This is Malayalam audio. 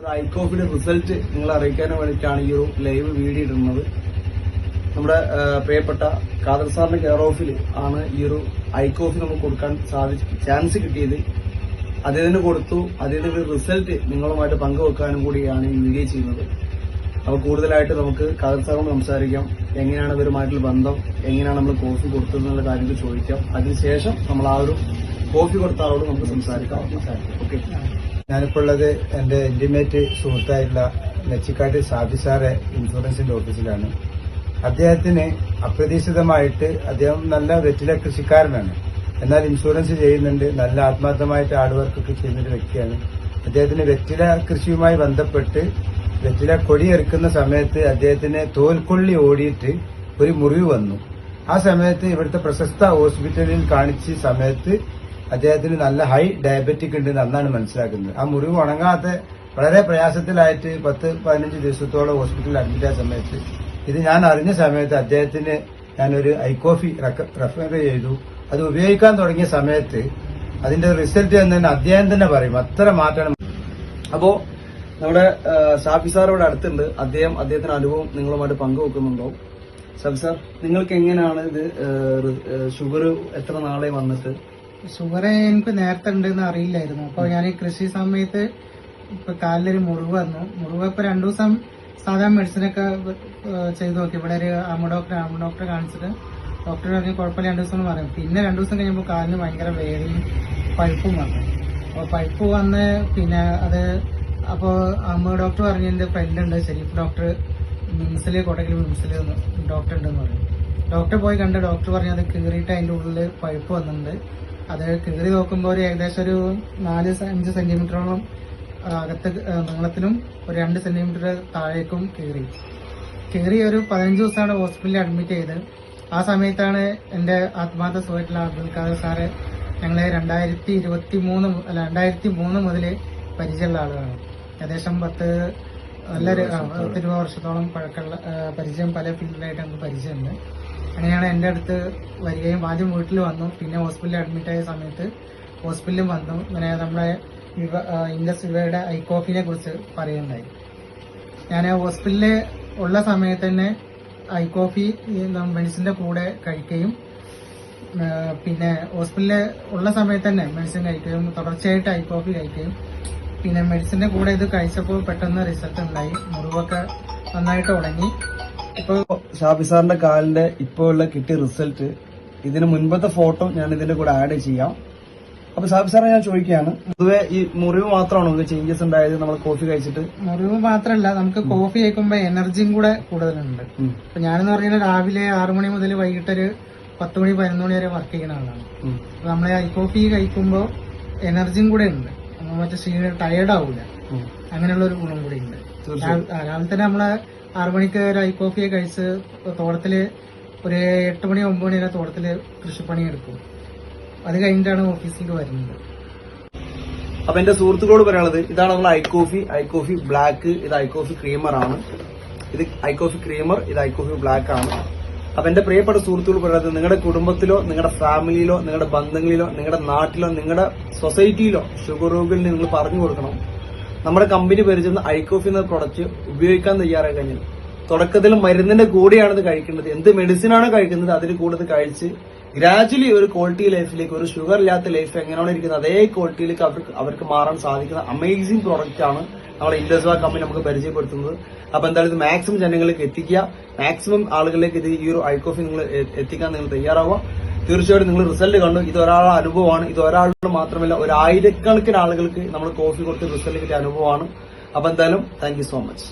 ഐക്കോഫിയുടെ റിസൾട്ട് നിങ്ങളെ അറിയിക്കാൻ വേണ്ടിയിട്ടാണ് ഈ ഒരു ലൈവ് വീഡിയോ ഇടുന്നത്. നമ്മുടെ പ്രിയപ്പെട്ട ഖാദർ സാറിന്റെ കെയർ ഓഫിൽ ആണ് ഈ ഒരു ഐക്കോഫി നമുക്ക് കൊടുക്കാൻ ചാൻസ് കിട്ടിയത്. അദ്ദേഹത്തിന് കൊടുത്തു. അദ്ദേഹത്തിന്റെ റിസൾട്ട് നിങ്ങളുമായിട്ട് പങ്കുവെക്കാനും കൂടിയാണ് ഈ വീഡിയോ ചെയ്യുന്നത്. അപ്പോൾ കൂടുതലായിട്ട് നമുക്ക് ഖാദർ സാറിനോട് സംസാരിക്കാം. എങ്ങനെയാണ് ഇവരുമായിട്ടുള്ള ബന്ധം, എങ്ങനെയാണ് നമ്മൾ കോഫി കൊടുത്തതെന്നുള്ള കാര്യങ്ങൾ ചോദിക്കാം. അതിനുശേഷം നമ്മൾ ആ ഒരു കോഫി കൊടുത്ത ആളോട് നമുക്ക് സംസാരിക്കാം. ഓക്കെ, ഞാനിപ്പോൾ ഉള്ളത് എന്റെ ഇന്റിമേറ്റ് സുഹൃത്തായിട്ടുള്ള നെച്ചിക്കാട്ട് സാബി സാറെ ഇൻഷുറൻസിന്റെ ഓഫീസിലാണ്. അദ്ദേഹത്തിന് അപ്രതീക്ഷിതമായിട്ട് അദ്ദേഹം നല്ല വെറ്റില കൃഷിക്കാരനാണ്, എന്നാൽ ഇൻഷുറൻസ് ചെയ്യുന്നുണ്ട്. നല്ല ആത്മാർത്ഥമായിട്ട് ഹാർഡ് വർക്കൊക്കെ ചെയ്യുന്നൊരു വ്യക്തിയാണ്. അദ്ദേഹത്തിന് വെറ്റില കൃഷിയുമായി ബന്ധപ്പെട്ട് വെറ്റില കൊടിയെറുക്കുന്ന സമയത്ത് അദ്ദേഹത്തിന് തോൽക്കൊള്ളി ഓടിയിട്ട് ഒരു മുറിവ് വന്നു. ആ സമയത്ത് ഇവിടുത്തെ പ്രശസ്ത ഹോസ്പിറ്റലിൽ കാണിച്ച സമയത്ത് അദ്ദേഹത്തിന് നല്ല ഹൈ ഡയബറ്റിക് ഉണ്ടെന്ന് അന്നാണ് മനസ്സിലാക്കുന്നത്. ആ മുറിവ് ഉണങ്ങാത്ത വളരെ പ്രയാസത്തിലായിട്ട് 10-15 ദിവസത്തോളം ഹോസ്പിറ്റലിൽ അഡ്മിറ്റ് ആയ സമയത്ത് ഇത് ഞാൻ അറിഞ്ഞ സമയത്ത് അദ്ദേഹത്തിന് ഞാനൊരു ഐക്കോഫി റെഫർ ചെയ്തു. അത് ഉപയോഗിക്കാൻ തുടങ്ങിയ സമയത്ത് അതിന്റെ റിസൾട്ട് എന്ന് അദ്ദേഹം തന്നെ പറയും, അത്ര മാറ്റണം. അപ്പോ നമ്മുടെ ഷാഫി സാർ ഇവിടെ അടുത്തുണ്ട്. അദ്ദേഹത്തിന്റെ അനുഭവം നിങ്ങളുമായിട്ട് പങ്കുവെക്കുന്നുണ്ടോ? ഷാഫി സാർ, നിങ്ങൾക്ക് എങ്ങനെയാണ് ഇത് ഷുഗർ എത്ര നാളെ വന്നിട്ട്? ഷുഗർ എനിക്ക് നേരത്തെ ഉണ്ടെന്ന് അറിയില്ലായിരുന്നു. അപ്പൊ ഞാൻ കൃഷി സമയത്ത് ഇപ്പൊ കാലിലൊരു മുറിവ് വന്നു. മുറിവ് ഇപ്പൊ 2 ദിവസം സാധാരണ മെഡിസിനൊക്കെ ചെയ്തു നോക്കി. ഇവിടെ ഒരു ആമ ഡോക്ടറെ കാണിച്ചിട്ട് ഡോക്ടർ പറഞ്ഞ് കുഴപ്പമില്ല 2 ദിവസം പറയും. പിന്നെ 2 ദിവസം കഴിഞ്ഞപ്പോൾ കാലിന് ഭയങ്കര വേദനയും പഴുപ്പും വന്നു. അപ്പൊ പഴുപ്പ് വന്ന് പിന്നെ അത് അപ്പോൾ ആമ ഡോക്ടർ പറഞ്ഞു എന്റെ ഫ്രണ്ട് ഉണ്ട് ഷെരീഫ് ഡോക്ടർ കോട്ടക്കൽ മിംസിൽ ഡോക്ടർ ഉണ്ടെന്ന് പറഞ്ഞു. ഡോക്ടർ പോയി കണ്ട് ഡോക്ടർ പറഞ്ഞു അത് കീറിയിട്ട് അതിന്റെ ഉള്ളിൽ പഴുപ്പ് വന്നിട്ടുണ്ട്. അത് കീറി നോക്കുമ്പോൾ ഏകദേശം ഒരു 4-5 സെന്റിമീറ്ററോളം അകത്ത് നീളത്തിലും ഒരു 2 സെന്റിമീറ്റർ താഴേക്കും കീറി ഒരു 15 ദിവസമാണ് ഹോസ്പിറ്റലിൽ അഡ്മിറ്റ് ചെയ്ത്. ആ സമയത്താണ് എന്റെ ആത്മാർത്ഥ സുഹൃത്തുള്ള അബ്ദുൽ ഖാദർ സാറ് ഞങ്ങളെ 2003 മുതൽ പരിചയമുള്ള ആളുകളാണ്. ഏകദേശം 20 വർഷത്തോളം പഴക്കമുള്ള പരിചയം, പല ഫീൽഡിലായിട്ട് നമുക്ക് പരിചയമുണ്ട്. അങ്ങനെയാണ് എന്റെ അടുത്ത് വരികയും ആദ്യം വീട്ടിൽ വന്നു. പിന്നെ ഹോസ്പിറ്റലിൽ അഡ്മിറ്റ് ആയ സമയത്ത് ഹോസ്പിറ്റലിലും വന്നു. ഇങ്ങനെ നമ്മുടെ ഇൻഡസ് വിവയുടെ ഐക്കോഫിനെ കുറിച്ച് പറയുണ്ടായി. ഞാൻ ഹോസ്പിറ്റലിൽ ഉള്ള സമയത്ത് തന്നെ ഐക്കോഫി മെഡിസിന്റെ കൂടെ കഴിക്കുകയും പിന്നെ ഹോസ്പിറ്റലിൽ ഉള്ള സമയത്ത് തന്നെ മെഡിസിൻ കഴിക്കുകയും തുടർച്ചയായിട്ട് ഐക്കോഫി കഴിക്കുകയും പിന്നെ മെഡിസിന്റെ കൂടെ ഇത് കഴിച്ചപ്പോൾ പെട്ടെന്ന് റിസൾട്ട് ഉണ്ടായി. മുറിവൊക്കെ നന്നായിട്ട് ഉണങ്ങി. ഇപ്പൊ ഷാഫി സാറിന്റെ കാലിന്റെ ഇപ്പോൾ ഉള്ള കിട്ടിയ റിസൾട്ട്, ഇതിന് മുൻപത്തെ ഫോട്ടോ ഞാൻ ഇതിന്റെ കൂടെ ആഡ് ചെയ്യാം. അപ്പൊ ഷാഫി സാറെ ഞാൻ ചോദിക്കുകയാണ്, പൊതുവെ ഈ മുറിവ് മാത്രമാണോ ചേഞ്ചസ് ഉണ്ടായത് നമ്മൾ കോഫി കഴിച്ചിട്ട്? മുറിവ് മാത്രമല്ല, നമുക്ക് കോഫി കഴിക്കുമ്പോ എനർജിയും കൂടെ കൂടുതലുണ്ട്. ഇപ്പൊ ഞാനെന്ന് പറഞ്ഞാൽ രാവിലെ 6 മണി മുതൽ വൈകിട്ട് ഒരു 10 മണി 11 മണി വരെ വർക്ക് ചെയ്യുന്ന ആളാണ്. അപ്പൊ നമ്മളെ ഐ കോഫി കഴിക്കുമ്പോ എനർജിയും കൂടെ ഉണ്ട്. മറ്റേ ക്ഷീണം ടയേർഡ് ആവൂല, അങ്ങനെയുള്ള ഒരു ഗുണം കൂടെ ഉണ്ട്. രാവിലെ തന്നെ നമ്മളെ 6 മണിക്ക് ഒരു ഐ കോഫിയെ കഴിച്ച് തോട്ടത്തില് ഒരു 8 മണി 9 മണി വരെ തോട്ടത്തില് കൃഷിപ്പണി എടുക്കും. അത് കഴിഞ്ഞിട്ടാണ് ഓഫീസിലേക്ക് വരുന്നത്. അപ്പൊ എന്റെ സുഹൃത്തുക്കളോട് പറയാനുള്ളത് ഇതാണ് നമ്മൾ ഐക്കോഫി ബ്ലാക്ക്, ഇത് ഐക്കോഫി ക്രീമർ ആണ്. ഇത് ഐക്കോഫി ക്രീമർ, ഇത് ഐക്കോഫി ബ്ലാക്ക് ആണ്. അപ്പൊ എന്റെ പ്രിയപ്പെട്ട സുഹൃത്തുക്കൾ പറയുന്നത്, നിങ്ങളുടെ കുടുംബത്തിലോ നിങ്ങളുടെ ഫാമിലിയിലോ നിങ്ങളുടെ ബന്ധങ്ങളിലോ നിങ്ങളുടെ നാട്ടിലോ നിങ്ങളുടെ സൊസൈറ്റിയിലോ ഷുഗർ രോഗികളിൽ നിങ്ങൾ പറഞ്ഞു കൊടുക്കണം, നമ്മുടെ കമ്പനി പരിചയം ഐക്കോഫി എന്ന പ്രൊഡക്റ്റ് ഉപയോഗിക്കാൻ തയ്യാറായി കഴിഞ്ഞാൽ തുടക്കത്തിൽ മരുന്നിന്റെ കൂടെയാണ് ഇത് കഴിക്കേണ്ടത്. എന്ത് മെഡിസിനാണ് കഴിക്കുന്നത് അതിൽ കൂടുതൽ കഴിച്ച് ഗ്രാജുവലി ഒരു ക്വാളിറ്റി ലൈഫിലേക്ക്, ഒരു ഷുഗർ ഇല്ലാത്ത ലൈഫ് എങ്ങനെയാണ് ഇരിക്കുന്നത് അതേ ക്വാളിറ്റിയിലേക്ക് അവർക്ക് മാറാൻ സാധിക്കുന്ന അമേസിംഗ് പ്രോഡക്റ്റ് ആണ് നമ്മുടെ ഇൻഡസ്വാ കമ്പനി നമുക്ക് പരിചയപ്പെടുത്തുന്നത്. അപ്പൊ എന്തായാലും ഇത് മാക്സിമം ജനങ്ങളിലേക്ക് എത്തിക്കുക, മാക്സിമം ആളുകളിലേക്ക് ഇത് ഈ ഒരു ഐക്കോഫി നിങ്ങൾ എത്തിക്കാൻ നിങ്ങൾ തയ്യാറാവുക. തീർച്ചയായിട്ടും നിങ്ങൾ റിസൾട്ട് കണ്ടു. ഇത് ഒരാളുടെ അനുഭവമാണ്. ഇത് ഒരാളുടെ മാത്രമല്ല, 1000 കണക്കിന് ആളുകൾക്ക് നമ്മൾ കോഫി കൊടുത്ത് റിസൾട്ട് കിട്ടിയ അനുഭവമാണ്. അപ്പൊ എന്തായാലും താങ്ക് യു സോ മച്ച്.